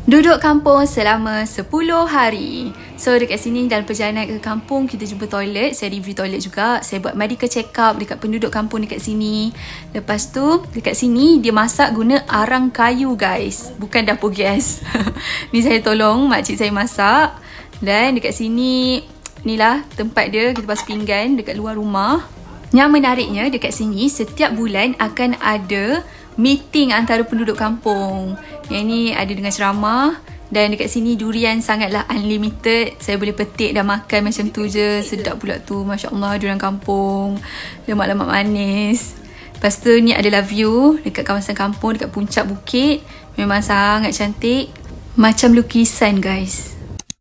Duduk kampung selama 10 hari. So dekat sini dalam perjalanan ke kampung kita jumpa toilet. Saya review toilet juga. Saya buat medical check up dekat penduduk kampung dekat sini. Lepas tu dekat sini dia masak guna arang kayu guys. Bukan dapur gas. Ni saya tolong makcik saya masak. Dan dekat sini inilah tempat dia, kita basuh pinggan dekat luar rumah. Yang menariknya dekat sini setiap bulan akan ada meeting antara penduduk kampung. Yang ni ada dengan ceramah. Dan dekat sini durian sangatlah unlimited. Saya boleh petik dan makan macam tu je. Sedap pula tu. Masya Allah, durian kampung. Lemak-lemak manis. Lepas tu ni adalah view dekat kawasan kampung, dekat puncak bukit. Memang sangat cantik. Macam lukisan guys.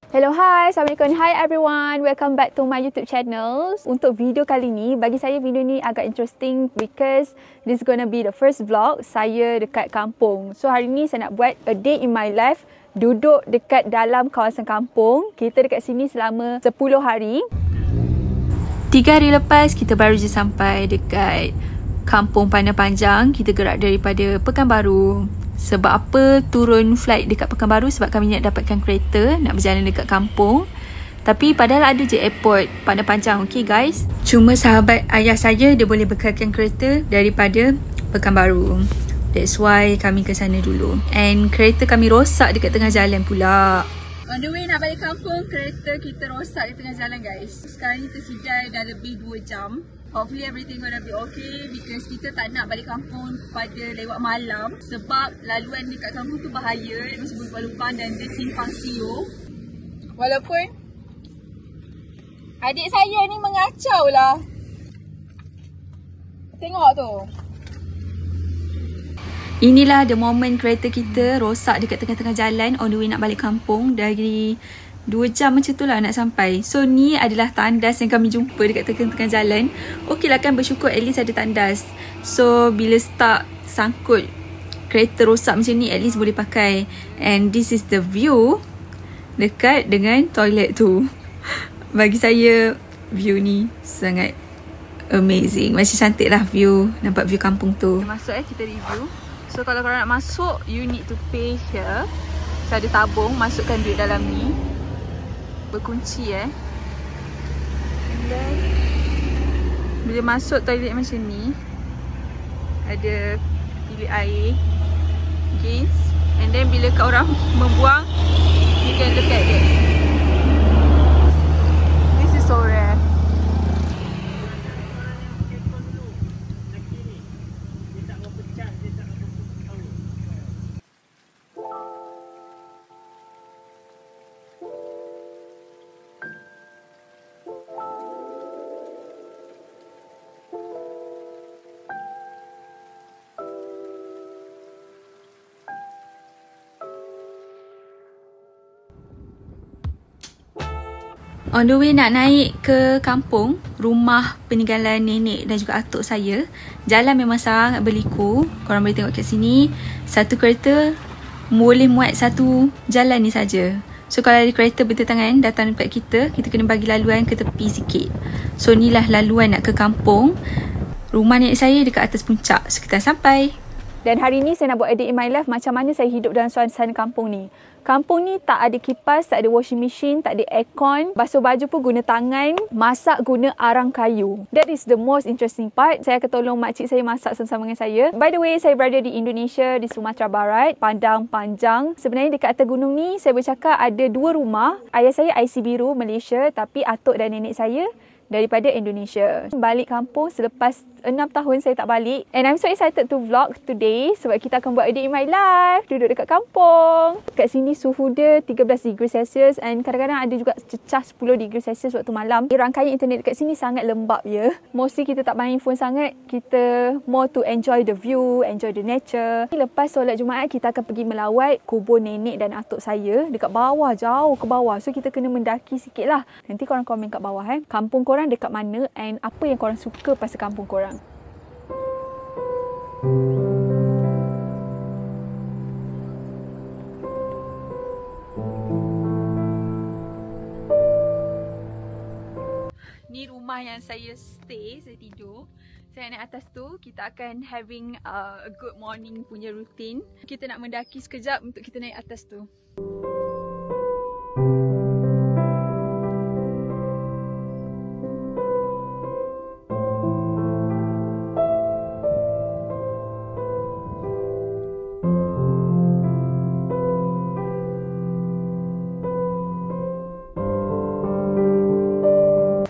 Hello, hi, Assalamualaikum, hi everyone, welcome back to my YouTube channel. Untuk video kali ni, bagi saya video ni agak interesting because this is gonna be the first vlog saya dekat kampung. So hari ni saya nak buat a day in my life, duduk dekat dalam kawasan kampung. Kita dekat sini selama 10 hari. 3 hari lepas kita baru je sampai dekat Kampung Pandan Panjang. Kita gerak daripada Pekanbaru. Sebab apa turun flight dekat Pekanbaru? Sebab kami nak dapatkan kereta nak berjalan dekat kampung. Tapi padahal ada je airport Pandan Panjang, okay guys. Cuma sahabat ayah saya dia boleh bekalkan kereta daripada Pekanbaru. That's why kami ke sana dulu. And kereta kami rosak dekat tengah jalan pula. On the way nak balik kampung, kereta kita rosak di tengah jalan guys. Sekarang ni tersidai dah lebih 2 jam. Hopefully everything gonna be okay because kita tak nak balik kampung pada lewat malam sebab laluan dekat kampung tu bahaya, macam berlubang-lubang dan dia simpang siur. Walaupun adik saya ni mengacau lah. Tengok tu. Inilah the moment kereta kita rosak dekat tengah-tengah jalan on the way nak balik kampung. Dari 2 jam macam tu lah nak sampai. So ni adalah tandas yang kami jumpa dekat tengah-tengah jalan. Okey lah kan, bersyukur at least ada tandas. So bila start sangkut kereta rosak macam ni, at least boleh pakai. And this is the view dekat dengan toilet tu. Bagi saya view ni sangat amazing. Macam cantik lah view. Nampak view kampung tu. Kita masuk kita review. So kalau korang nak masuk, you need to pay here. So ada tabung, masukkan duit dalam ni. Berkunci And then bila masuk toilet macam ni, ada bilik air, gas. And then bila kau orang membuang, you can look at it. This is so rare. On the way nak naik ke kampung, rumah peninggalan nenek dan juga atuk saya, jalan memang sangat berliku. Korang boleh tengok kat sini, satu kereta boleh muat satu jalan ni saja. So kalau ada kereta bertentangan datang dekat kita kena bagi laluan ke tepi sikit. So inilah laluan nak ke kampung. Rumah nenek saya dekat atas puncak. So kita sampai. Dan hari ni saya nak buat a day in my life macam mana saya hidup dalam suasana kampung ni. Kampung ni tak ada kipas, tak ada washing machine, tak ada aircon. Basuh baju pun guna tangan, masak guna arang kayu. That is the most interesting part. Saya akan tolong makcik saya masak sama-sama dengan saya. By the way, saya berada di Indonesia, di Sumatera Barat, Padang Panjang. Sebenarnya dekat atas gunung ni, saya bercakap ada 2 rumah. Ayah saya IC Biru, Malaysia, tapi atuk dan nenek saya daripada Indonesia. Balik kampung selepas 6 tahun saya tak balik. And I'm so excited to vlog today sebab kita akan buat a day in my life. Duduk dekat kampung. Kat sini suhu dia 13 degree Celsius and kadang-kadang ada juga cecah 10 degree Celsius waktu malam. Rangkaian internet dekat sini sangat lembap ya. Mostly kita tak main phone sangat. Kita more to enjoy the view, enjoy the nature. Lepas solat Jumaat kita akan pergi melawat kubur nenek dan atuk saya dekat bawah, jauh ke bawah. So kita kena mendaki sikit lah. Nanti korang komen kat bawah kampung korang dekat mana and apa yang korang suka pasal kampung korang. Ni rumah yang saya stay, saya tidur. Saya naik atas tu, kita akan having a good morning punya routine. Kita nak mendaki sekejap untuk kita naik atas tu.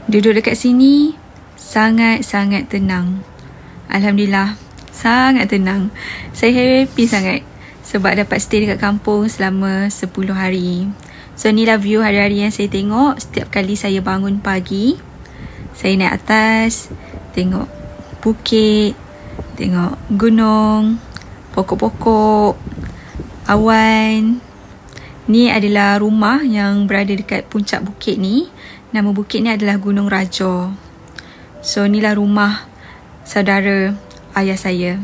Duduk dekat sini sangat-sangat tenang. Alhamdulillah, sangat tenang. Saya happy sangat sebab dapat stay dekat kampung selama 10 hari. So inilah view hari-hari yang saya tengok setiap kali saya bangun pagi. Saya naik atas, tengok bukit, tengok gunung, pokok-pokok, awan. Ni adalah rumah yang berada dekat puncak bukit ni. Nama bukit ni adalah Gunung Raja. So inilah rumah saudara ayah saya.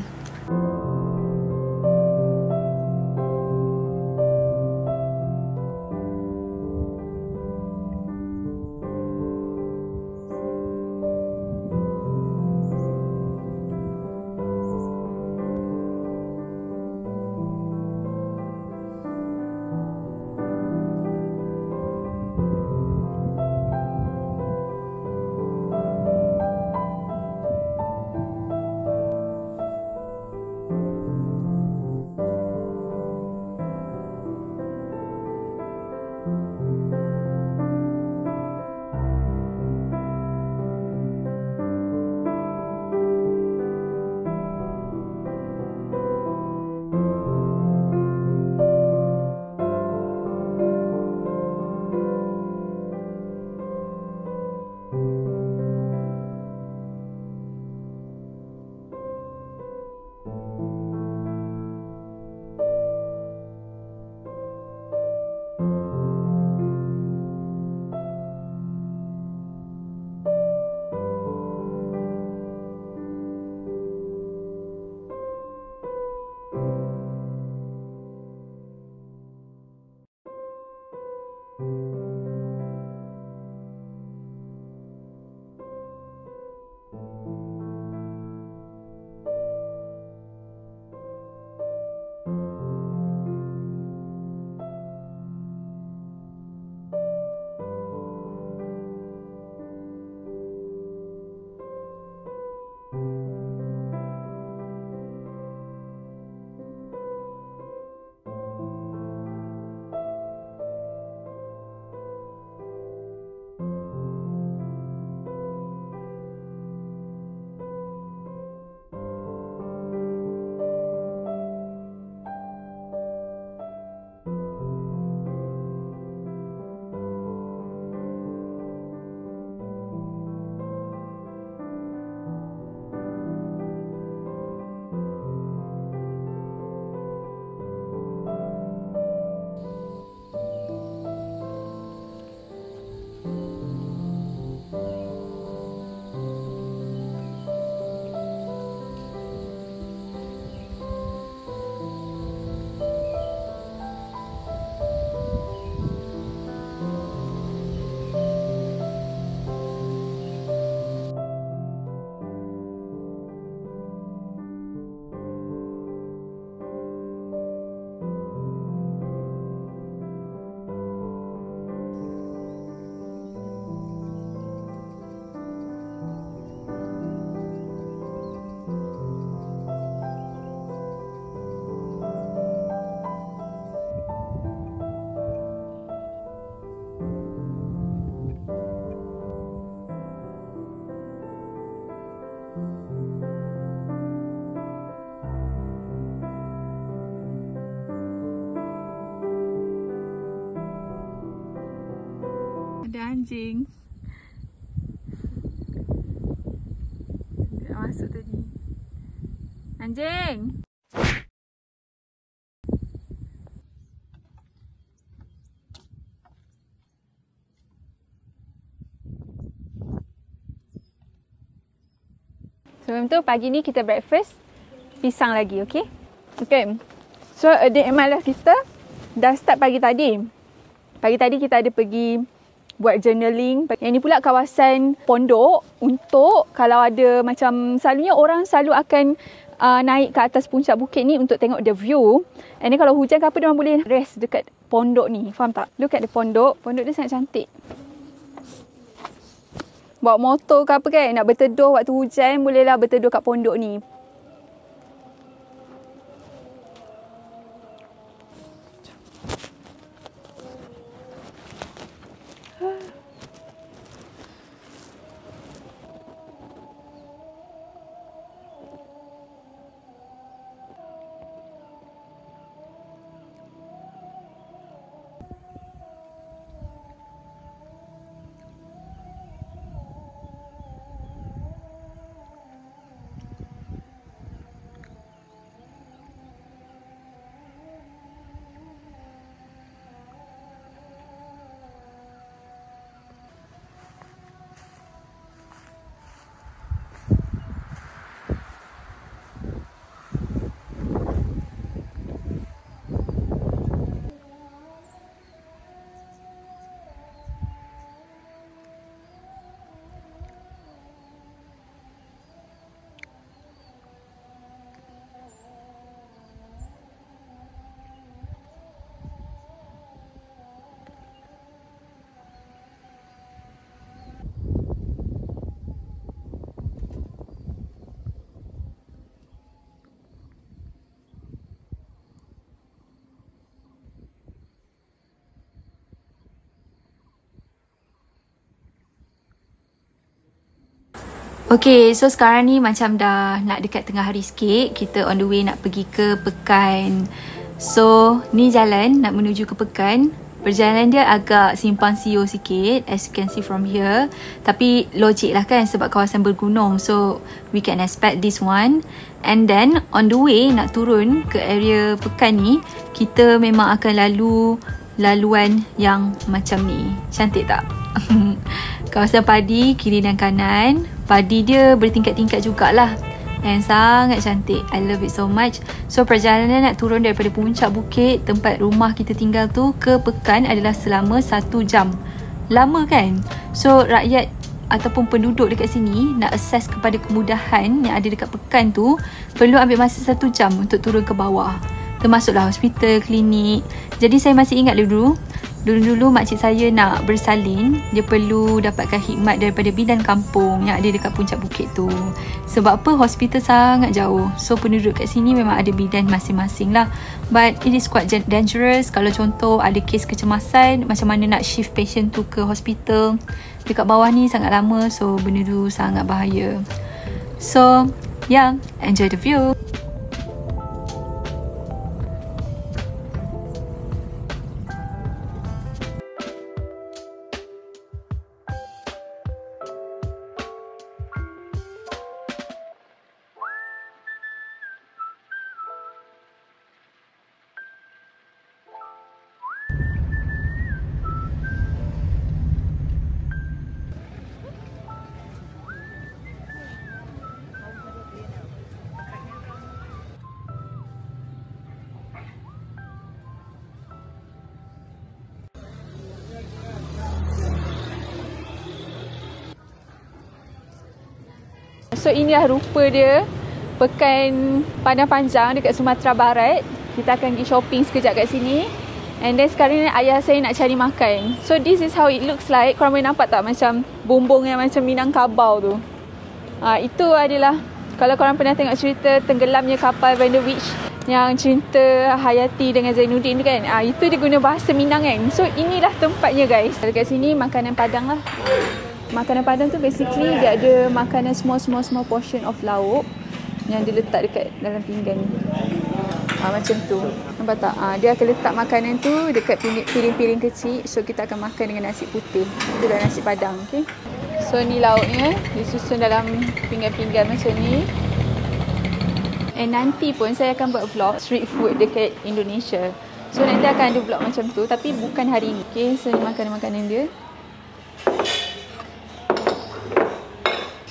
Ada anjing. Dia masuk tadi. Anjing. Sebelum tu pagi ni kita breakfast pisang lagi, okey? Okay. So a day in my life kita dah start pagi tadi. Pagi tadi kita ada pergi buat journaling. Yang ni pula kawasan pondok untuk kalau ada macam selalunya orang selalu akan naik ke atas puncak bukit ni untuk tengok the view. And then kalau hujan ke apa, diorang boleh rest dekat pondok ni. Faham tak? Look at the pondok. Pondok dia sangat cantik. Bawa motor ke apa kan, nak berteduh waktu hujan, bolehlah berteduh kat pondok ni. Okay, so sekarang ni macam dah nak dekat tengah hari sikit. Kita on the way nak pergi ke Pekan. So, ni jalan nak menuju ke Pekan. Perjalanan dia agak simpang siur sikit, as you can see from here. Tapi logik lah kan sebab kawasan bergunung. So, we can expect this one. And then, on the way nak turun ke area Pekan ni, kita memang akan lalu laluan yang macam ni. Cantik tak? Kawasan padi kiri dan kanan. Padi dia bertingkat-tingkat jugalah. And sangat cantik. I love it so much. So perjalanan nak turun daripada puncak bukit tempat rumah kita tinggal tu ke Pekan adalah selama 1 jam. Lama kan? So rakyat ataupun penduduk dekat sini nak akses kepada kemudahan yang ada dekat Pekan tu perlu ambil masa 1 jam untuk turun ke bawah. Termasuklah hospital, klinik. Jadi saya masih ingat Dulu makcik saya nak bersalin, dia perlu dapatkan khidmat daripada bidan kampung yang ada dekat puncak bukit tu. Sebab apa? Hospital sangat jauh. So penduduk kat sini memang ada bidan masing-masing lah. But it is quite dangerous. Kalau contoh ada kes kecemasan, macam mana nak shift patient tu ke hospital. Dekat bawah ni sangat lama, so benda tu sangat bahaya. So yeah, enjoy the view. So inilah rupa dia Pekan Padang Panjang dekat Sumatera Barat. Kita akan pergi shopping sekejap kat sini. And then sekarang ni ayah saya nak cari makan. So this is how it looks like. Korang boleh nampak tak macam bumbung yang macam Minangkabau tu. Itu adalah, kalau korang pernah tengok cerita tenggelamnya kapal Van der Wijk yang cerita Hayati dengan Zainuddin tu kan. Itu dia guna bahasa Minang kan. So inilah tempatnya guys. Dekat sini makanan Padang lah. Makanan Padang tu basically dia ada makanan small portion of lauk yang dia letak dekat dalam pinggan ni. Macam tu. Nampak tak? Dia akan letak makanan tu dekat piring-piring kecil. So kita akan makan dengan nasi putih. Itu dah nasi Padang. Okay? So ni lauknya. Disusun dalam pinggan-pinggan macam ni. And nanti pun saya akan buat vlog street food dekat Indonesia. So nanti akan ada vlog macam tu. Tapi bukan hari ni. Okay? So ni makanan-makanan dia.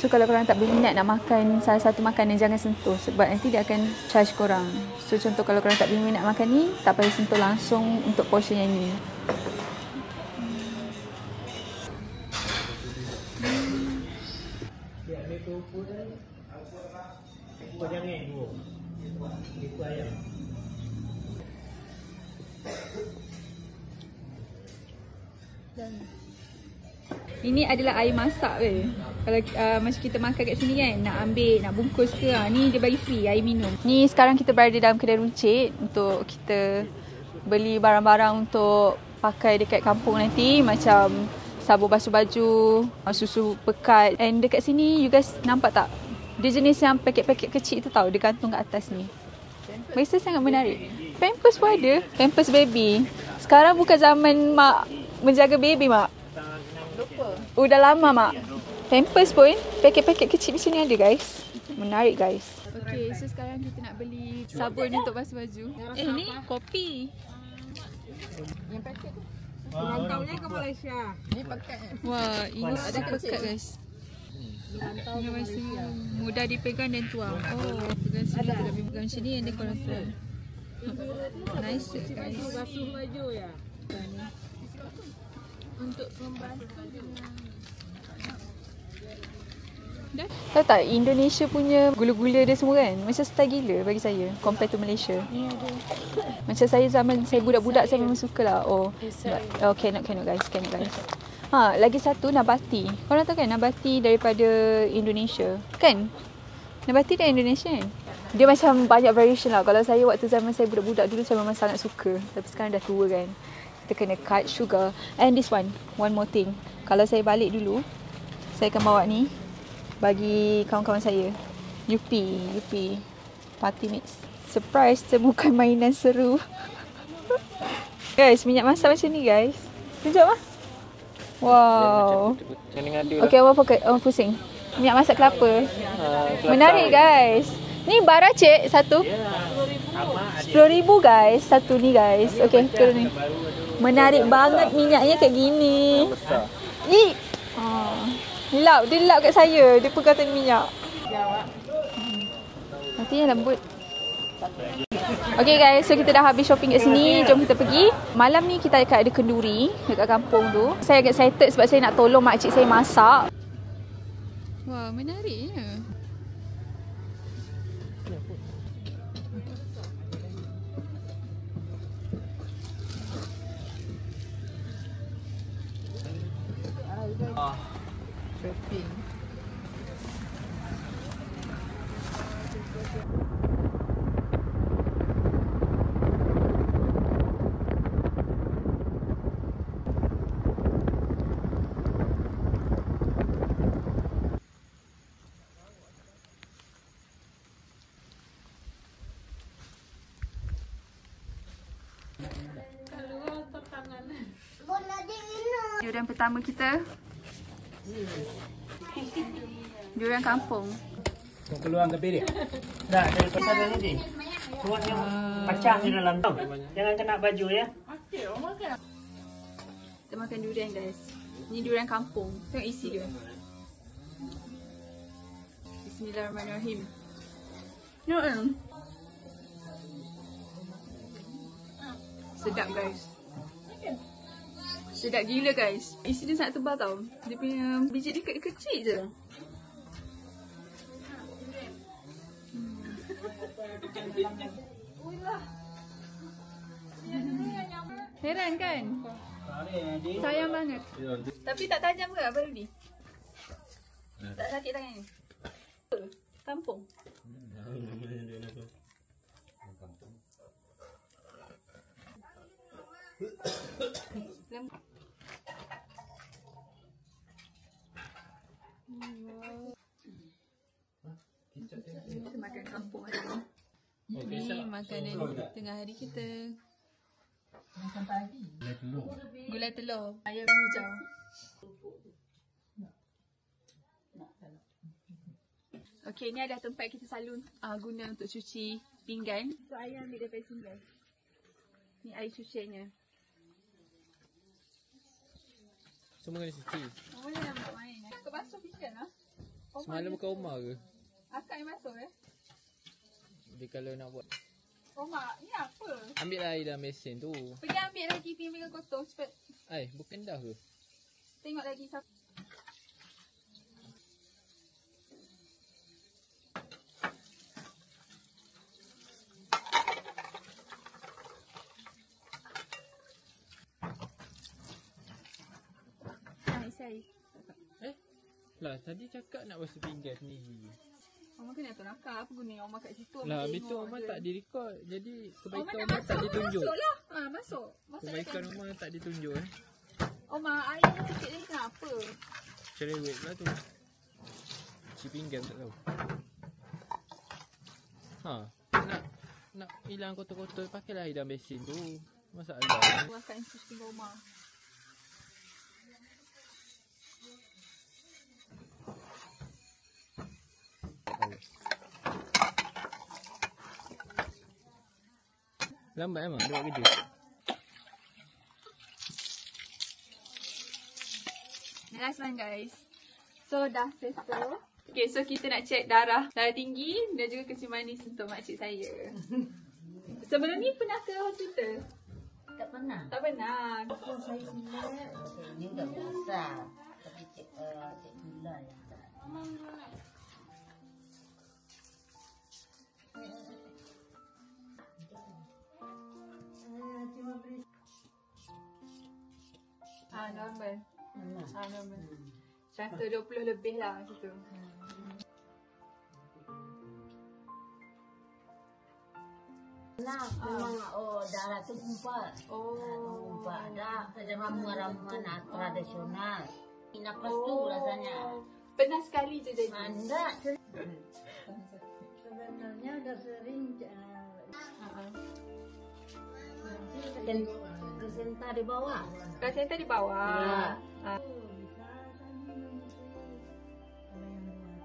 So kalau korang tak berminat nak makan salah satu makanan, jangan sentuh sebab nanti dia akan charge korang. So contoh kalau korang tak berminat makan ni, tak payah sentuh langsung untuk portion yang ni. itu pun jangan dua. Itu ayam. Ini adalah air masak ke. Kalau macam kita makan kat sini kan, nak ambil, nak bungkus ke, ni dia bagi free air minum. Ni sekarang kita berada dalam kedai runcit untuk kita beli barang-barang untuk pakai dekat kampung nanti, macam sabun basuh baju, susu pekat. And dekat sini you guys nampak tak? Dia jenis yang paket-paket kecil tu tau, dia gantung kat atas ni. Biasa sangat menarik. Pampers pun ada, Pampers baby. Sekarang bukan zaman mak menjaga baby, mak. Udah lama, mak. Pampers pun paket-paket kecil macam ni ada, guys. Menarik, guys. Okay, so sekarang kita nak beli sabun untuk basuh baju. Ni kopi. Yang paket tu. Rantaunya ke Malaysia. Ni paket. Wah, ini ada pekat, guys. Ini masih mudah dipegang dan tuang. Oh, pegang sini kita nak pegang macam ni and then korang tuang. Nice, guys. Basuh baju ya. Untuk membantu dah. Tahu tak, Indonesia punya gula-gula dia semua kan macam style gila bagi saya compare to Malaysia. Ni ada. Macam saya zaman saya budak-budak saya memang suka lah. Oh cannot guys. Lagi satu nabati. Korang tahu kan nabati daripada Indonesia kan? Nabati dari Indonesia kan? Dia macam banyak variation lah. Kalau saya waktu zaman saya budak-budak dulu saya memang sangat suka. Tapi sekarang dah tua kan. Kita kena cut sugar. And this one more thing. Kalau saya balik dulu, saya akan bawa ni bagi kawan-kawan saya. Yupi party mix. Surprise, temukan mainan seru. Guys, minyak masak macam ni, guys. Tunjuk lah. Wow. Okay, awak pusing. Minyak masak kelapa. Menarik, guys. Ni bara cik satu. 10,000 guys. Satu ni, guys. Okay, turun ni. Menarik banget minyaknya kayak gini. Dia lap kat saya. Dia pegang tadi minyak. Nantinya lembut. Okay guys, so kita dah habis shopping kat sini. Jom kita pergi. Malam ni kita akan ada kenduri dekat kampung tu. Saya agak excited sebab saya nak tolong makcik saya masak. Wah, menariknya. Shopping. Durian pertama kita. Durian kampung. Kau keluar ke bilik. Dah, dari pasal dah ni. Tuan yang pecah di dalam tu. Jangan kena baju ya. Okey, makan. Kita makan durian, guys. Ni durian kampung. Tengok isi dia. Bismillahirrahmanirrahim. Sedap, guys. Sedap gila, guys. Isi dia sangat tebal tau. Dia punya biji dia kecil je. Heran kan? Sayang banget. Tapi tak tajam ke Abang Rudi? Tak sakit tangan ni? Kampung. Kita makan kampung hari ni. Ini makanan tengah hari kita. Makan pagi. Gulai telur. Ayam hijau. Okey, ni adalah tempat kita selalu guna untuk cuci pinggan. So, ayam ambil daripada sini, guys. Ni air cuciannya. Semua kena cuci. Boleh lah buat main. Kau basuh pinggan lah. Semalam kat rumah ke? Akak yang basuh Dia kalau nak buat. Oh mak, ni apa? Ambil lah air dalam mesin tu. Pergi ambil lagi pinggan kotor cepat. Bukan dah ke? Tengok lagi siapa. air. Lah, tadi cakap nak basuh pinggan sendiri. Oma kena atur nakal. Apa guna Oma kat situ? Lah, habis tu Oma tak di-record. Jadi, kebaikan Oma tak ditunjuk. Masuk lah. Masuk. Kebaikan Oma tak ditunjuk Oma, air ni sikit ni kenapa? Cerewet lah tu. Cuci pinggan tak tahu. Nak hilang kotor-kotor, pakailah air dalam besin tu. Masalah. Aku akan cuci pinggan Oma. Lambat emang dia buat kerja. Last one guys. So dah settle. Okay, so kita nak check darah tinggi dan juga kencing manis untuk makcik saya. Sebelum ni pernah ke hospital? Tak pernah. Tak pernah. Saya sebenarnya ni dah biasa. Tapi cek gula yang tak. Normal. Normal. 120 lebih lah macam tu. Memang darah tu kumpat. Kumpat. Dah saja ramuan-ramuan tradisional. Nafas tu rasanya. Pernah sekali je jadi? Enggak. Sebenarnya dah sering Placenta di bawah. Placenta di bawah. Ya.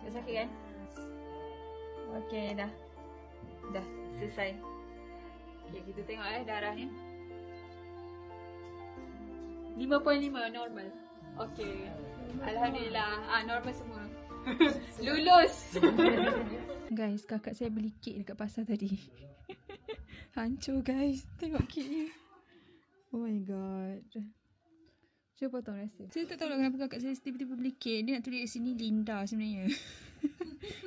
Tak sakit kan? Okey, dah. Dah selesai. Okey, kita tengok darahnya. 5.5 normal. Okey. Alhamdulillah. Normal semua. Lulus. Guys, kakak saya beli kek dekat pasar tadi. Hancur guys. Tengok keknya. Oh my god. Cuba potong rasa. Saya tak tahu lah kenapa kakak saya tiba-tiba beli kek. Dia nak tulis kat sini Linda sebenarnya.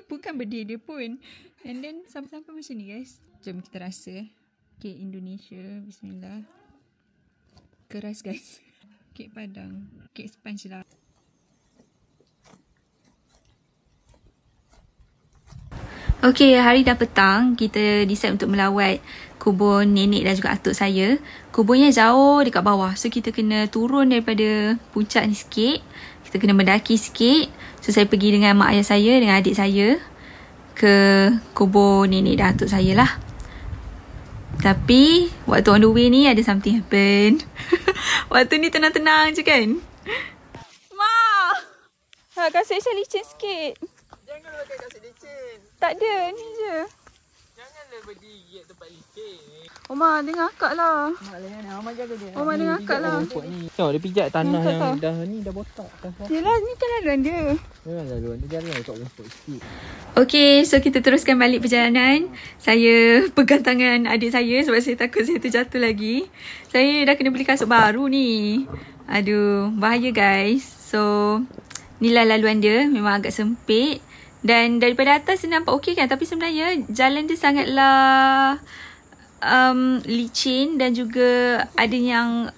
Bukan birthday dia pun. And then sampai-sampai macam ni guys. Jom kita rasa. Kek Indonesia. Bismillah. Keras guys. Kek Padang. Kek sponge lah. Okay, hari dah petang. Kita decide untuk melawat kubur nenek dan juga atuk saya. Kuburnya jauh dekat bawah. So, kita kena turun daripada puncak ni sikit. Kita kena mendaki sikit. So, saya pergi dengan mak ayah saya, dengan adik saya ke kubur nenek dan atuk saya lah. Tapi, waktu on the way ni ada something happen. Waktu ni tenang-tenang je kan? Ma! Kasut saya licin sikit. Jangan pakai kasut licin. Tak ada, ni je. Janganlah berdiri kat tempat licin. Oma, dengar akak lah. Mama jaga dia. Oma dengar akak lah. Tengok dia pijak tanah yang dah botak. Yelah, ni kan laluan dia. Memang laluan dia jalan kat rumput sikit. Okay, so kita teruskan balik perjalanan. Saya pegang tangan adik saya sebab saya takut saya terjatuh lagi. Saya dah kena beli kasut baru ni. Aduh, bahaya guys. So, inilah laluan dia. Memang agak sempit. Dan daripada atas dia nampak okey kan. Tapi sebenarnya jalan dia sangatlah licin. Dan juga ada yang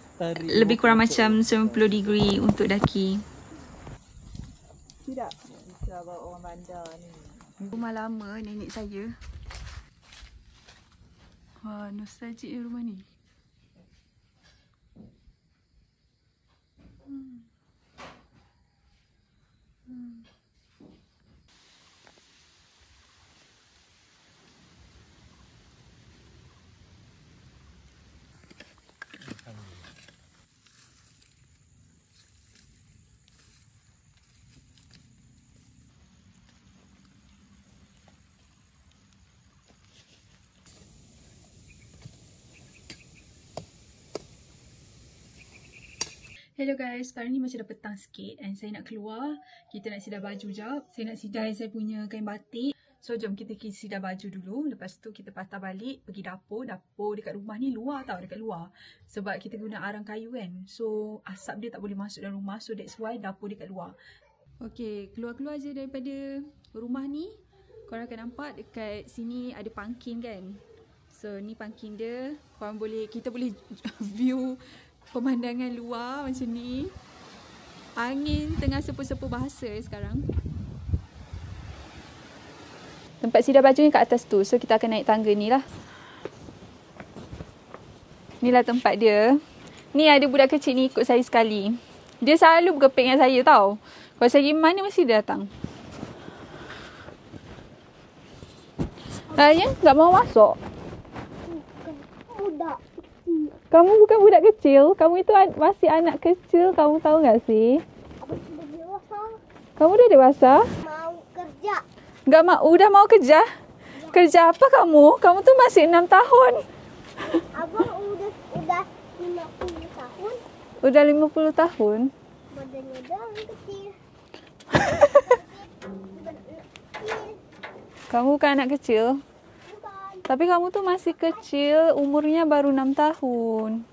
lebih kurang macam 90 degree untuk daki. Tidak. Orang bandar ni. Rumah lama nenek saya. Wah, nostalgic rumah ni. Hello guys, sekarang ni macam dah petang sikit and saya nak keluar. Kita nak sidar baju jap. Saya nak sidar saya punya kain batik. So jom kita sidar baju dulu. Lepas tu kita patah balik pergi dapur. Dapur dekat rumah ni luar tau, dekat luar. Sebab kita guna arang kayu kan. So asap dia tak boleh masuk dalam rumah. So that's why dapur dekat luar. Okay, keluar-keluar je daripada rumah ni. Korang akan nampak dekat sini ada parking kan. So ni parking dia. Kita boleh view pemandangan luar macam ni. Angin tengah sepu-sepu bahasa sekarang. Tempat sidar baju ni kat atas tu. So kita akan naik tangga ni lah. Inilah tempat dia. Ni ada budak kecil ni ikut saya sekali. Dia selalu berkeping dengan saya tau. Kalau saya pergi mana mesti dia datang. Ryan tak mau masuk. Budak. Kamu bukan budak kecil. Kamu itu masih anak kecil. Kamu tahu tak sih? Aku sudah dewasa. Kamu dah dewasa? Mau kerja. Enggak mau, udah mau kerja? Kerja apa kamu? Kamu tu masih 6 tahun. Abang udah 50 tahun. Udah 50 tahun? Badannya dah kecil. Kamu bukan anak kecil? Bukan. Tapi kamu tu masih kecil, umurnya baru 6 tahun.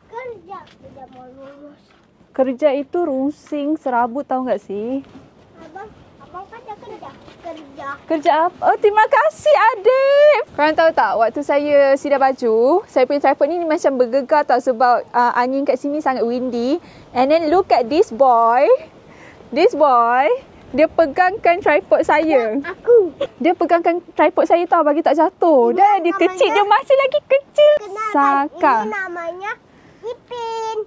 Kerja. Udah mau lulus. Kerja itu rungsing, serabut tahu nggak sih? Abang kan dah kerja. Kerja apa? Oh, terima kasih adik. Korang tahu tak, waktu saya sidar baju, saya punya tripod ni macam bergegar tau sebab angin kat sini sangat windy. And then look at this boy. This boy, dia pegangkan tripod saya. Aku. Dia pegangkan tripod saya tau bagi tak jatuh. Dan dia kecil, dia masih lagi kecil. Saka. Ini namanya Ipin.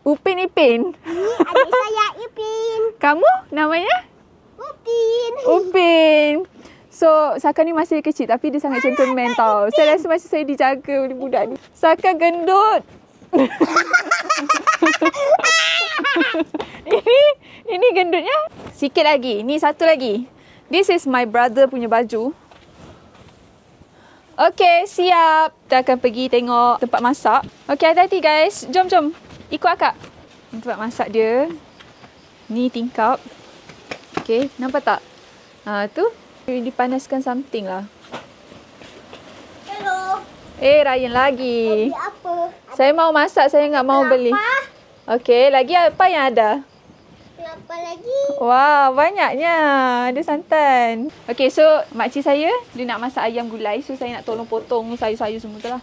Upin Ipin. Ini adik saya Ipin. Kamu namanya? Upin. Upin. So, Saka ni masih kecil tapi dia sangat gentleman tau. Saya rasa macam saya dijaga oleh budak ni. Saka gendut. ini gendutnya. Sikit lagi. Ni satu lagi. This is my brother punya baju. Okay, siap. Kita akan pergi tengok tempat masak. Okay, hati-hati guys. Jom. Ikut akak. Tempat masak dia. Ni tingkap. Okay, nampak tak? Tu. Dipanaskan something lah. Hello. Ryan lagi. Beli apa? Saya mau masak, saya tak mau beli. Okay, lagi apa yang ada? Kelapa lagi. Wah, banyaknya. Ada santan. Okay, so makcik saya, dia nak masak ayam gulai. So, saya nak tolong potong sayur-sayur semua tu lah.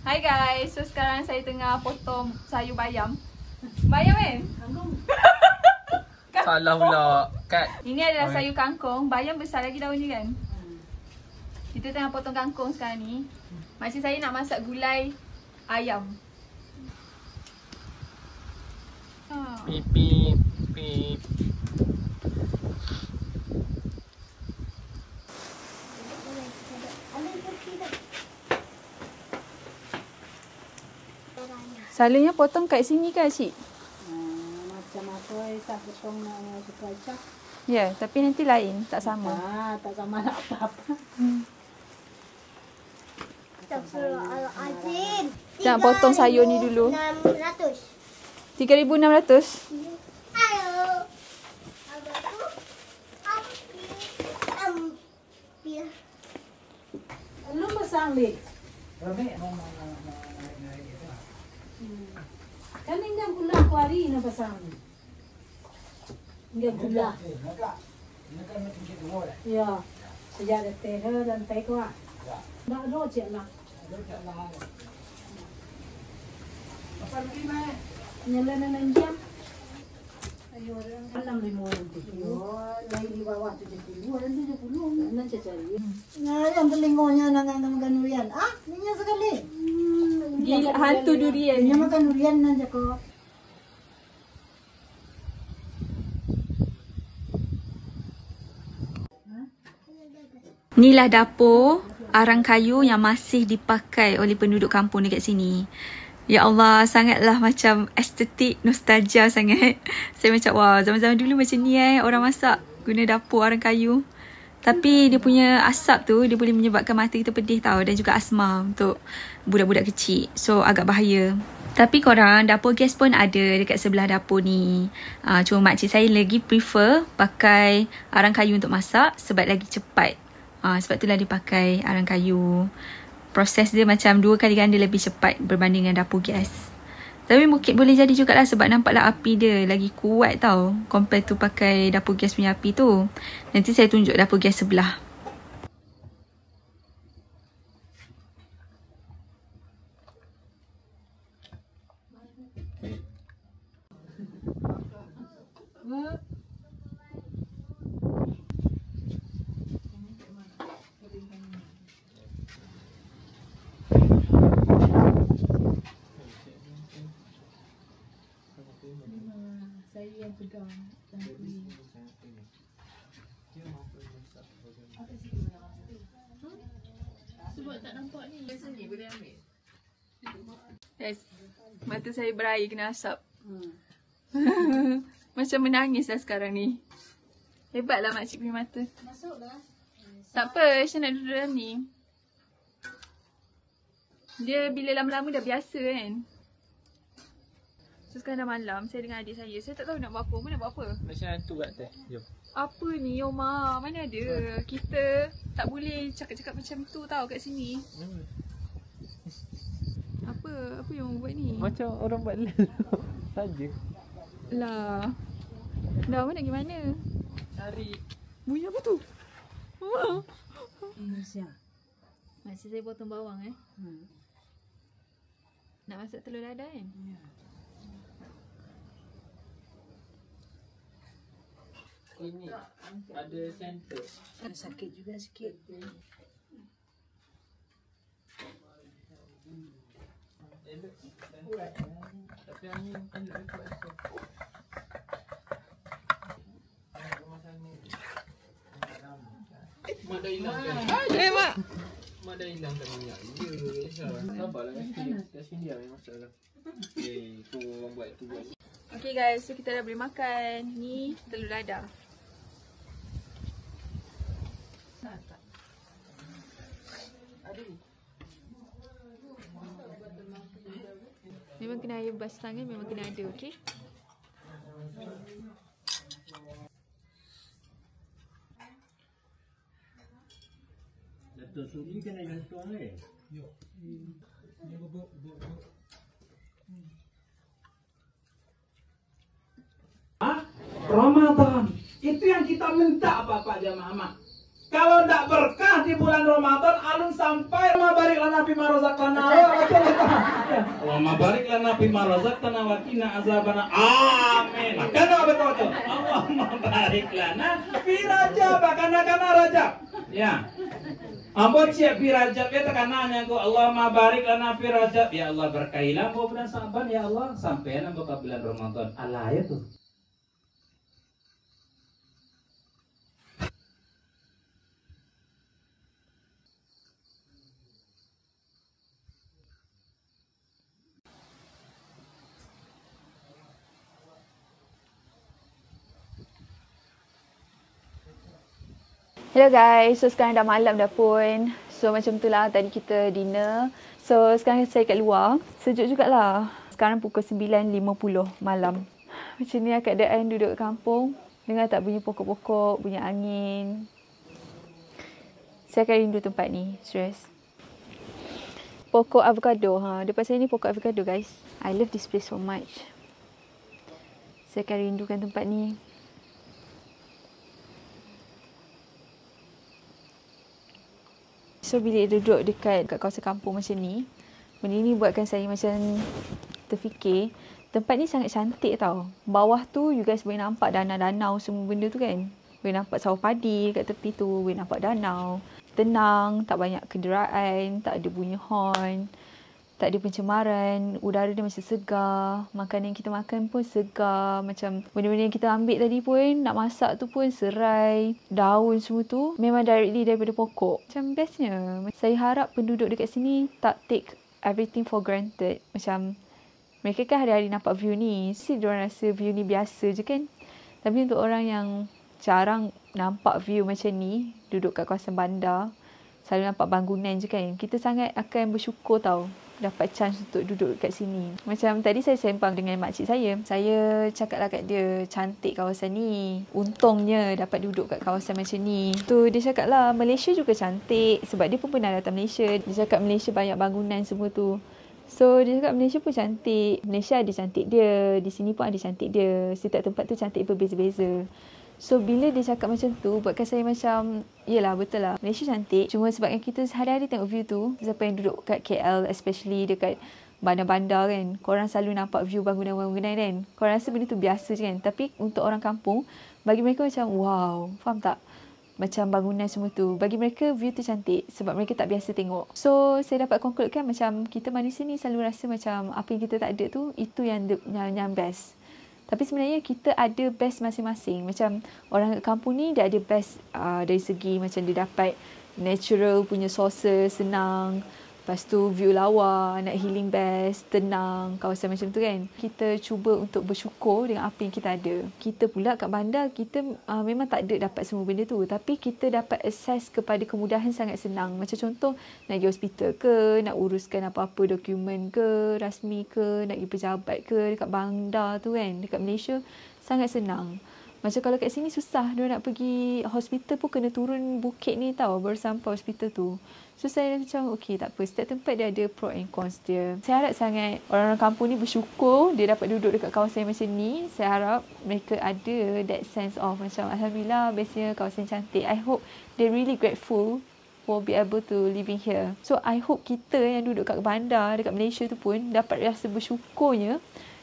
Hai guys, so sekarang saya tengah potong sayur bayam. Bayam kan? Kangkung. Salah pula. Kat. Ini adalah sayur kangkung. Bayam besar lagi daunnya kan? Kita tengah potong kangkung sekarang ni. Makcik saya nak masak gulai ayam. Pip, pip, pip. Selalunya potong kat sini kan cik? Macam apa tak potong nak suka acak. Ya, tapi nanti lain. Tak sama. Tak sama nak apa-apa. Astagfirullahaladzim. Nak potong sayur ni dulu. 600. 3,600. Ayo. Abang tu ambil. Lu pasang ni. Kan hingga gula aku hari na pasang ni. Hingga gula. Ya. Sejak ada teh dan teh kuah. Dah ro cik lah. Apa lagi mana? Nyala na jam. Ayo alam limo nanti. Lagi di bawah 70. Ada 70. Nanti cari. Nah, yang telingonya nang ganurian. Ninya sekali. Gila, hantu durian. Ninya makan durian aja kok. Inilah dapur arang kayu yang masih dipakai oleh penduduk kampung dekat sini. Ya Allah, sangatlah macam estetik, nostalgia sangat. Saya macam, wah, zaman-zaman dulu macam ni orang masak guna dapur arang kayu. Tapi dia punya asap tu, dia boleh menyebabkan mata kita pedih tau. Dan juga asma untuk budak-budak kecil. So, agak bahaya. Tapi korang, dapur gas pun ada dekat sebelah dapur ni. Cuma makcik saya lagi prefer pakai arang kayu untuk masak sebab lagi cepat. Sebab itulah dia pakai arang kayu. proses dia macam 2 kali ganda lebih cepat berbanding dengan dapur gas. Tapi mungkin boleh jadi jugalah sebab nampaklah api dia lagi kuat tau compare tu pakai dapur gas punya api tu. Nanti saya tunjuk dapur gas sebelah. Saya yang pegang lampu ni. Sebab tak nampak ni. Biasanya boleh ambil. Guys, mata saya berair kena asap. Macam menangis dah sekarang ni. Hebatlah makcik punya mata. Masuklah. Tak apa, Aisyah nak duduk dalam ni. Dia bila lama-lama dah biasa kan. So sekarang dah malam, saya dengan adik saya. Saya tak tahu nak buat apa. Mana nak buat apa? Macam hantu kat atas. Jom. Apa ni Yoma? Mana ada? Kita tak boleh cakap-cakap macam tu tau kat sini. Apa? Apa yang buat ni? Macam orang buat lalu saja. Lah. Dah mana pergi mana? Cari. Bunyi apa tu? Masya. Masih saya potong bawang Nak masak telur dadah kan? Ya. Ini ada center. Sakit juga sikit. Tapi angin elok kuat. Mak dah hilang kan? Mak. Mak dah hilang kan minyak dia. Sabarlah kat sini dia memang masalah. Tu orang buat tu buat. Okay guys, so kita dah boleh makan. Ni telur dadah. Memang kena air basuh tangan, memang kena ada, okey? Datuk Suri kena gantung ni. Ramadan. Itu yang kita minta Bapak jamaah. Kalau tidak berkah di bulan Ramadan, alun sampai ma barik lana fi marazaqtana wa ma barik lana fi marazaqtana wa qina azabana. Amin. Kana betul. Allahumma barik lana fi Rajab, kana Rajab. Ya. Ambo siap fi Rajab itu kananya ko Allahumma barik lana fi Rajab. Ya Allah berkailah bulan Saban ya Allah sampai nambah ke bulan Ramadan. Allah ya tuh. Hello guys, so sekarang dah malam dah pun. So macam tu lah tadi kita dinner. So sekarang saya kat luar. Sejuk jugalah. Sekarang pukul 9.50 malam. Macam ni lah keadaan duduk kampung. Dengar tak bunyi pokok-pokok, bunyi angin. Saya akan rindu tempat ni, serius. Pokok avocado. Depan saya ni pokok avocado guys. I love this place so much. Saya akan rindukan tempat ni. So bila duduk dekat kawasan kampung macam ni, benda ni buatkan saya macam terfikir, tempat ni sangat cantik tau. Bawah tu you guys boleh nampak danau-danau semua benda tu kan. Boleh nampak sawah padi kat tepi tu, boleh nampak danau. Tenang, tak banyak kenderaan, tak ada bunyi horn, tak ada pencemaran, udara dia macam segar, makanan yang kita makan pun segar, macam benda-benda yang kita ambil tadi pun, nak masak tu pun serai, daun semua tu memang directly daripada pokok. Macam bestnya. Saya harap penduduk dekat sini tak take everything for granted. Macam mereka kan hari-hari nampak view ni, mesti diorang rasa view ni biasa je kan. Tapi untuk orang yang jarang nampak view macam ni, duduk kat kawasan bandar, selalu nampak bangunan je kan, kita sangat akan bersyukur tau dapat chance untuk duduk kat sini. Macam tadi saya sembang dengan makcik saya. Saya cakaplah kat dia, cantik kawasan ni. Untungnya dapat duduk kat kawasan macam ni. Tu dia cakap lah, Malaysia juga cantik. Sebab dia pun pernah datang Malaysia. Dia cakap Malaysia banyak bangunan semua tu. So dia cakap Malaysia pun cantik. Malaysia ada cantik dia. Di sini pun ada cantik dia. Setiap tempat tu cantik berbeza-beza. So bila dia cakap macam tu, buatkan saya macam, yelah betul lah, Malaysia cantik. Cuma sebabkan kita sehari-hari tengok view tu, siapa yang duduk kat KL, especially dekat bandar-bandar kan, korang selalu nampak view bangunan-bangunan kan. Korang rasa benda tu biasa je kan. Tapi untuk orang kampung, bagi mereka macam wow, faham tak? Macam bangunan semua tu, bagi mereka view tu cantik sebab mereka tak biasa tengok. So saya dapat conclude kan, macam kita manusia ni selalu rasa macam apa yang kita tak ada tu, itu yang best. Tapi sebenarnya kita ada best masing-masing. Macam orang kat kampung ni dia ada best dari segi macam dia dapat natural punya sources, senang. Lepas tu view lawa, nak healing best, tenang, kawasan macam tu kan. Kita cuba untuk bersyukur dengan apa yang kita ada. Kita pula kat bandar, kita memang tak ada dapat semua benda tu. Tapi kita dapat access kepada kemudahan sangat senang. Macam contoh, nak pergi hospital ke, nak uruskan apa-apa dokumen ke, rasmi ke, nak pergi pejabat ke, dekat bandar tu kan, dekat Malaysia, sangat senang. Macam kalau kat sini susah, dia nak pergi hospital pun kena turun bukit ni tau, baru sampai hospital tu. So saya macam okey tak apa, setiap tempat dia ada pro and cons dia. Saya harap sangat orang-orang kampung ni bersyukur dia dapat duduk dekat kawasan macam ni. Saya harap mereka ada that sense of macam alhamdulillah bestnya kawasan cantik. I hope they really grateful for be able to living here. So I hope kita yang duduk kat bandar dekat Malaysia tu pun dapat rasa bersyukurnya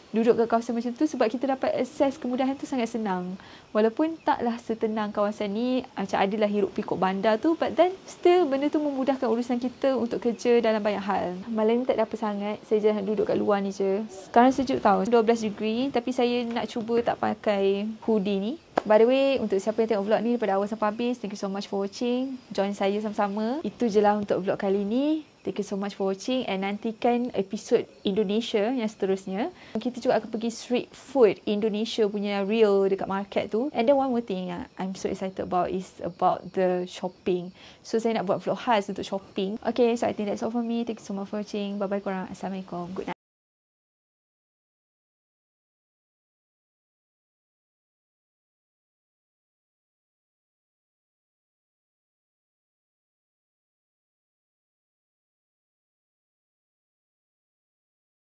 duduk kat kawasan macam tu sebab kita dapat akses kemudahan tu sangat senang. Walaupun taklah setenang kawasan ni, macam adalah hiruk pikuk bandar tu, but then still benda tu memudahkan urusan kita untuk kerja dalam banyak hal. Malam ni tak ada apa sangat, saya je duduk kat luar ni je. Sekarang sejuk tau, 12 degree, tapi saya nak cuba tak pakai hoodie ni. By the way, untuk siapa yang tengok vlog ni daripada awal sampai habis, thank you so much for watching. Join saya sama-sama. Itu je lah untuk vlog kali ni. Thank you so much for watching and nantikan episod Indonesia yang seterusnya. Kita juga akan pergi street food Indonesia punya real dekat market tu. And then one more thing I'm so excited about is about the shopping. So saya nak buat vlog khas untuk shopping. Okay, so I think that's all for me. Thank you so much for watching. Bye-bye korang. Assalamualaikum. Good night.